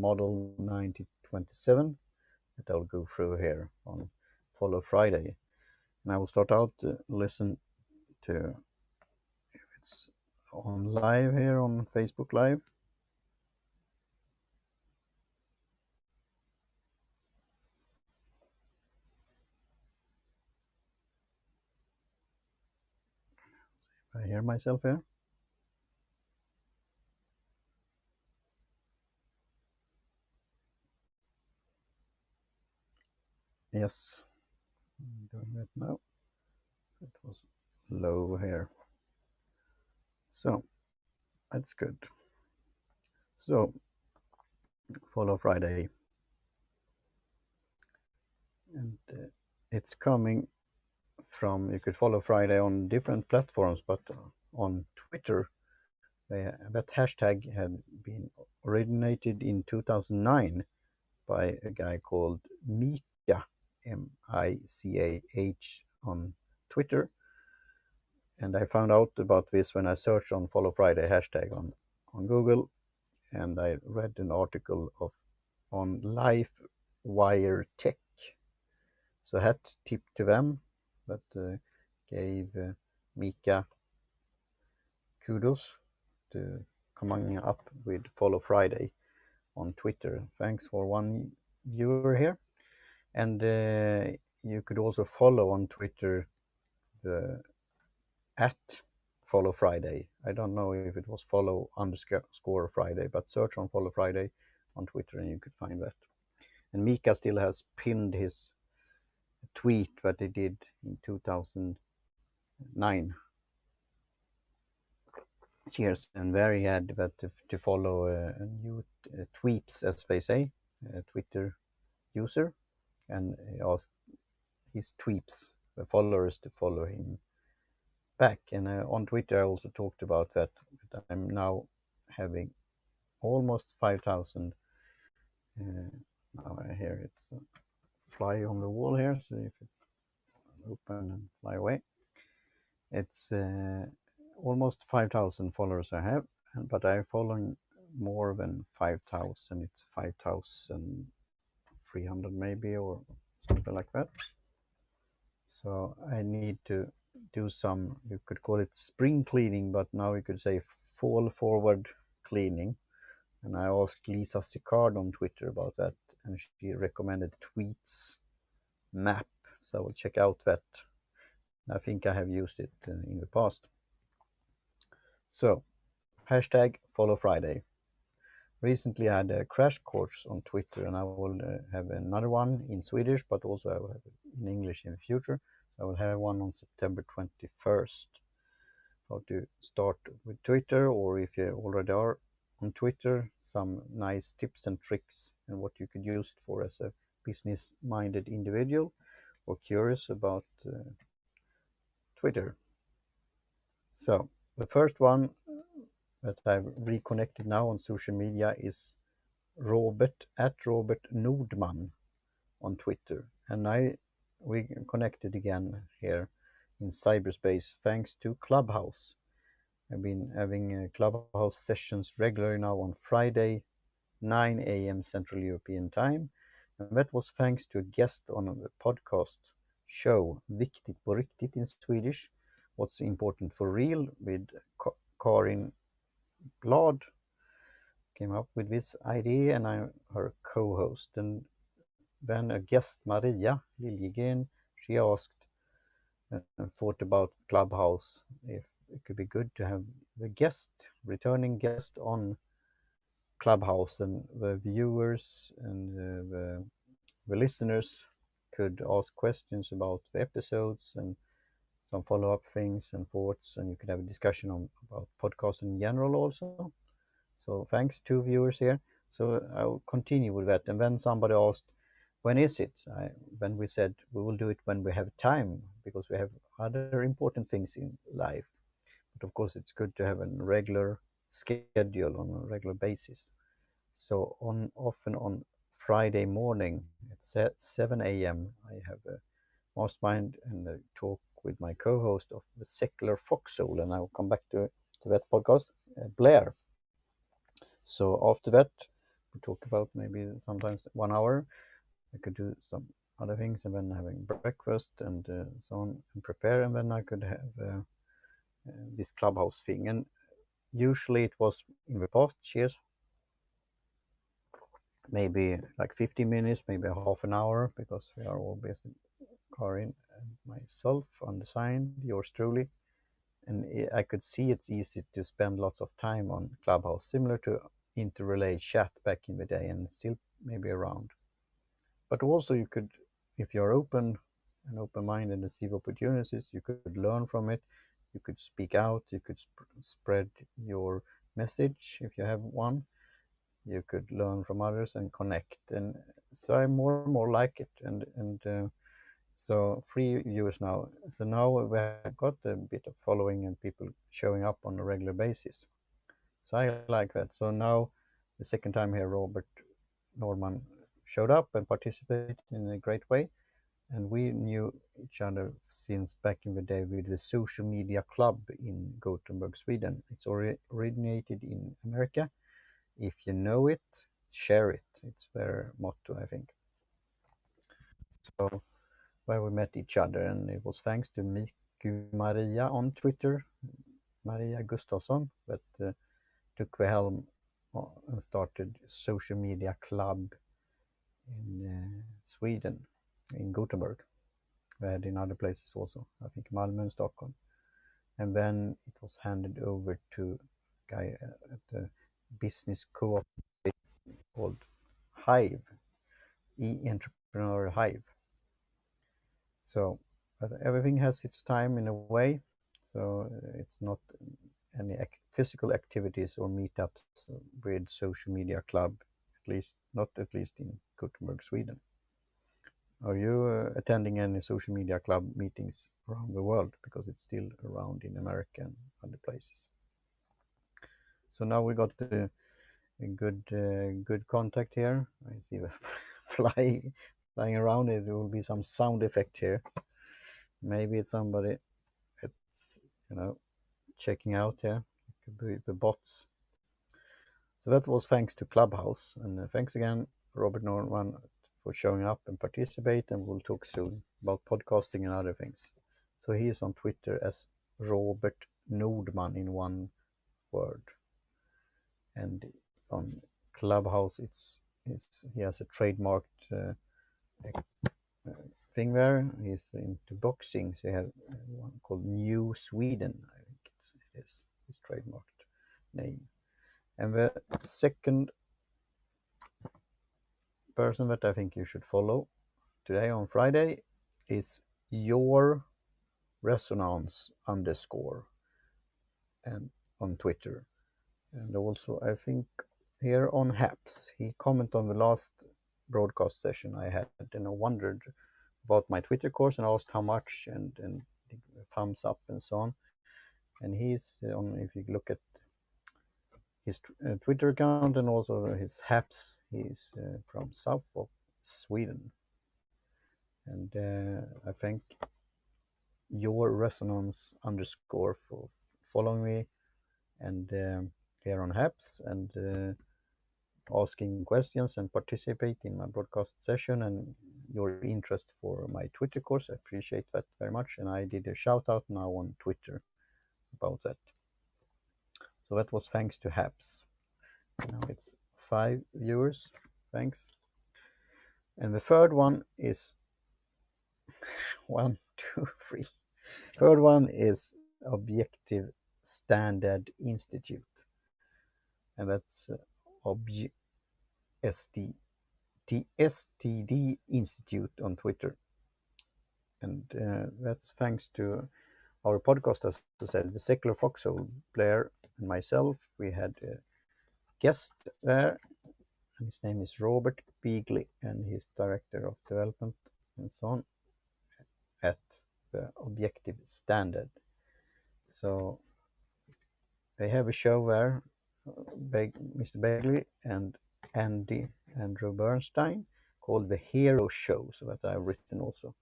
model 9027 that I'll go through here on Follow Friday. And I will start out to listen to if it's on live here on Facebook Live. See if I hear myself here. Yes, I'm doing that now. It was low here. So that's good. So Follow Friday. And it's coming from, you could follow Friday on different platforms, but on Twitter, that hashtag had been originated in 2009 by a guy called Mika, M-I-C-A-H on Twitter. And I found out about this when I searched on Follow Friday hashtag on Google, and I read an article on LifeWire Tech. So hat tip to them, but gave Mika kudos to coming up with Follow Friday on Twitter. Thanks for one viewer here. And you could also follow on Twitter the @Follow Friday. I don't know if it was follow_Friday, but search on Follow Friday on Twitter and you could find that. And Mika still has pinned his tweet that he did in 2009. Cheers. And there he had that to follow a new tweets, as they say, a Twitter user, and he asked his tweets, the followers, to follow him back. And on Twitter I also talked about that I'm now having almost 5,000. Now I hear it's fly on the wall here, so if it's open and fly away. It's almost 5,000 followers I have, but I'm following more than 5,000. It's 5,300 maybe, or something like that. So I need to do some, you could call it spring cleaning, but now you could say fall forward cleaning. And I asked Lisa Sicard on Twitter about that, and she recommended Tweets Map. So I will check out that. I think I have used it in the past. So, hashtag Follow Friday. Recently I had a crash course on Twitter, and I will have another one in Swedish, but also I will have it in English in the future. I will have one on September 21st. How to start with Twitter, or if you already are on Twitter, some nice tips and tricks and what you could use it for as a business-minded individual or curious about Twitter. So the first one that I've reconnected now on social media is Robert @RobertNordman on Twitter, and we connected again here in cyberspace thanks to Clubhouse. I've been having Clubhouse sessions regularly now on Friday, 9 a.m. Central European Time, and that was thanks to a guest on the podcast show Viktigt på riktigt in Swedish, What's Important for Real, with Karin Blad. Came up with this idea, and I'm her co-host. And then a guest, Maria Liljegren, she asked and thought about Clubhouse, if it could be good to have the returning guest on Clubhouse, and the viewers and the listeners could ask questions about the episodes and some follow-up things and thoughts, and you could have a discussion about podcast in general also. So thanks to viewers here. So I'll continue with that. And then somebody asked, when is it? Then we said we will do it when we have time, because we have other important things in life. But of course, it's good to have a regular schedule on a regular basis. So often on Friday morning at 7 a.m. I have a mastermind and a talk with my co-host of the Secular Foxhole, and I will come back to that podcast, Blair. So after that, we talk about maybe sometimes 1 hour. I could do some other things and then having breakfast and so on and prepare, and then I could have this Clubhouse thing. And usually it was in the past years maybe like 50 minutes, maybe half an hour, because we are all busy, Karin and myself on the sign, yours truly. And I could see it's easy to spend lots of time on Clubhouse, similar to Interrelay Chat back in the day, and still maybe around. But also you could, if you're open and open-minded and see opportunities, you could learn from it. You could speak out. You could spread your message if you have one. You could learn from others and connect. And so I more and more like it. And so 3 viewers now. So now we've got a bit of following and people showing up on a regular basis. So I like that. So now the second time here, Robert Norman showed up and participated in a great way. And we knew each other since back in the day with the Social Media Club in Gothenburg, Sweden. It's originated in America. If you know it, share it. It's their motto, I think. So where we met each other, and it was thanks to Miku Maria on Twitter, Maria Gustafsson, that took the helm and started Social Media Club in Sweden, in Gothenburg. We had in other places also, I think Malmö and Stockholm. And then it was handed over to a guy at the business co-op called Hive, E-Entrepreneur Hive. So everything has its time in a way. So it's not any physical activities or meetups with Social Media Club, not at least in Gothenburg, Sweden. Are you attending any Social Media Club meetings around the world? Because it's still around in America and other places. So now we got a good contact here. I see the flying around. There will be some sound effect here. Maybe it's somebody that's checking out here. It could be the bots. So that was thanks to Clubhouse, and thanks again, Robert Norman, for showing up and participate. And we'll talk soon about podcasting and other things. So he is on Twitter as Robert Nordman in one word, and on Clubhouse he has a trademarked thing there. He's into boxing, so he has one called New Sweden, I think it is his trademarked name. And the second person that I think you should follow today on Friday is Your Resonance _ and on Twitter. And also I think here on Haps, he commented on the last broadcast session I had, and I wondered about my Twitter course and asked how much and thumbs up and so on. And he's on, if you look at his Twitter account and also his Haps, he's from south of Sweden. And I think Your Resonance _ for following me and here on Haps and asking questions and participate in my broadcast session, and your interest for my Twitter course. I appreciate that very much, and I did a shout out now on Twitter about that. So that was thanks to Haps. Now it's 5 viewers. Thanks. And the third one is 1, 2, 3. Third one is Objective Standard Institute, and that's STD Institute on Twitter. And that's thanks to our podcast, as I said, the Secular Foxhole Blair and myself. We had a guest there, and his name is Robert Beagley, and he's Director of Development and so on at the Objective Standard. So they have a show there, Mr. Beagley and Andrew Bernstein, called The Hero Show, so that I've written also.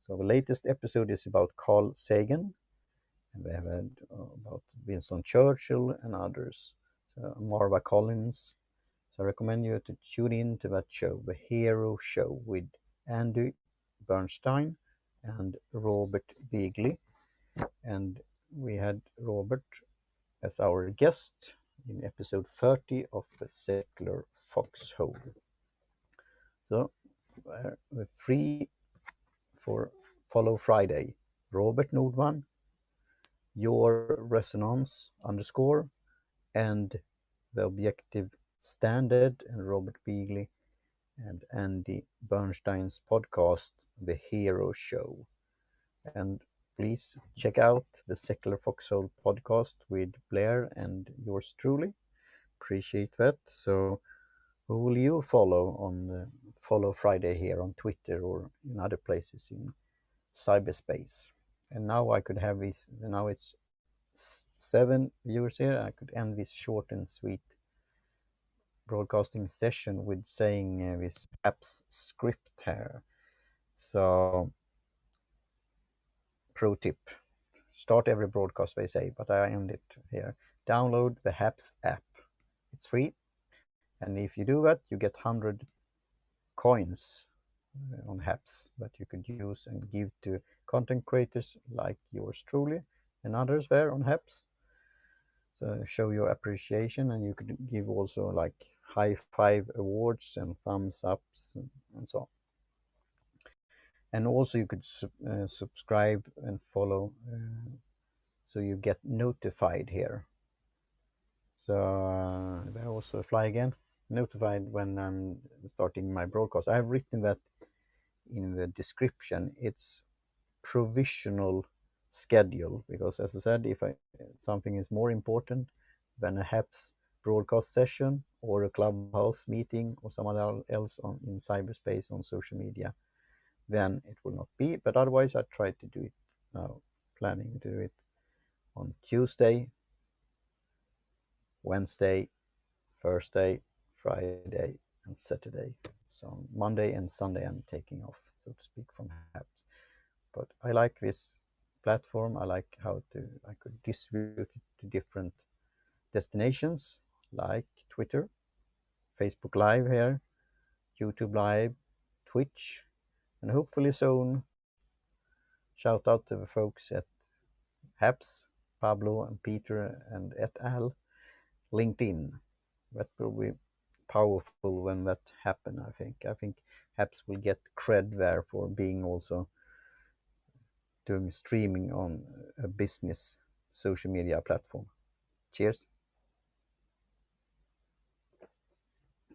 So the latest episode is about Carl Sagan, and they have had about Winston Churchill and others, Marva Collins. So I recommend you to tune in to that show, The Hero Show, with Andy Bernstein and Robert Beagley. And we had Robert as our guest in episode 30 of the Secular Foxhole. So we're free for Follow Friday. Robert Nordman, Your Resonance _ and The Objective Standard, and Robert Beagley and Andy Bernstein's podcast, The Hero Show. And please check out the Secular Foxhole podcast with Blair and yours truly. Appreciate that. So who will you follow on the Follow Friday here on Twitter or in other places in cyberspace? And now I could have this, now it's 7 viewers here. I could end this short and sweet broadcasting session with saying this app's script here. So, pro tip, start every broadcast they say, but I end it here. Download the HAPS app. It's free. And if you do that, you get 100 coins on HAPS that you could use and give to content creators like yours truly and others there on HAPS. So show your appreciation, and you could give also like high five awards and thumbs ups and so on. And also you could subscribe and follow so you get notified here. So I also fly again, notified when I'm starting my broadcast. I have written that in the description. It's provisional schedule, because as I said, if something is more important than a HAPS broadcast session or a Clubhouse meeting or someone else in cyberspace on social media, then it will not be. But otherwise, I try to do it now, planning to do it on Tuesday, Wednesday, Thursday, Friday, and Saturday. So on Monday and Sunday, I'm taking off, so to speak, from HAPS. But I like this platform. I like how I could distribute it to different destinations like Twitter, Facebook Live here, YouTube Live, Twitch, and hopefully soon shout out to the folks at HAPS, Pablo and Peter and et al. LinkedIn. That will be powerful when that happens, I think. I think HAPS will get cred there for being also doing streaming on a business social media platform. Cheers.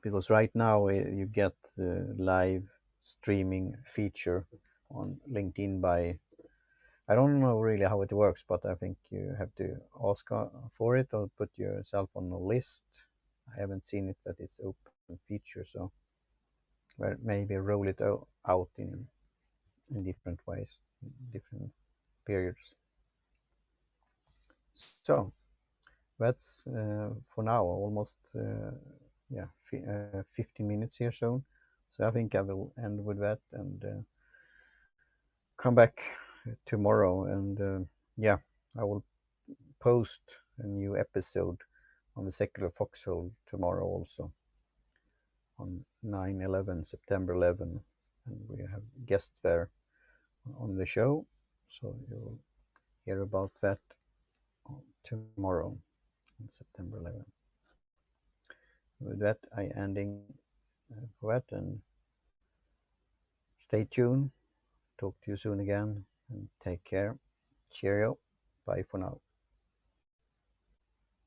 Because right now you get the live streaming feature on LinkedIn by, I don't know really how it works, but I think you have to ask for it or put yourself on a list. I haven't seen it that it's open feature, so maybe roll it out in different ways, different periods. So that's for now, almost 15 minutes here soon. So I think I will end with that and come back tomorrow. And I will post a new episode on the Secular Foxhole tomorrow also on 9/11, September 11. And we have guests there on the show. So you'll hear about that tomorrow on September 11. With that, I ending for that, and stay tuned. Talk to you soon again, and take care. Cheerio. Bye for now.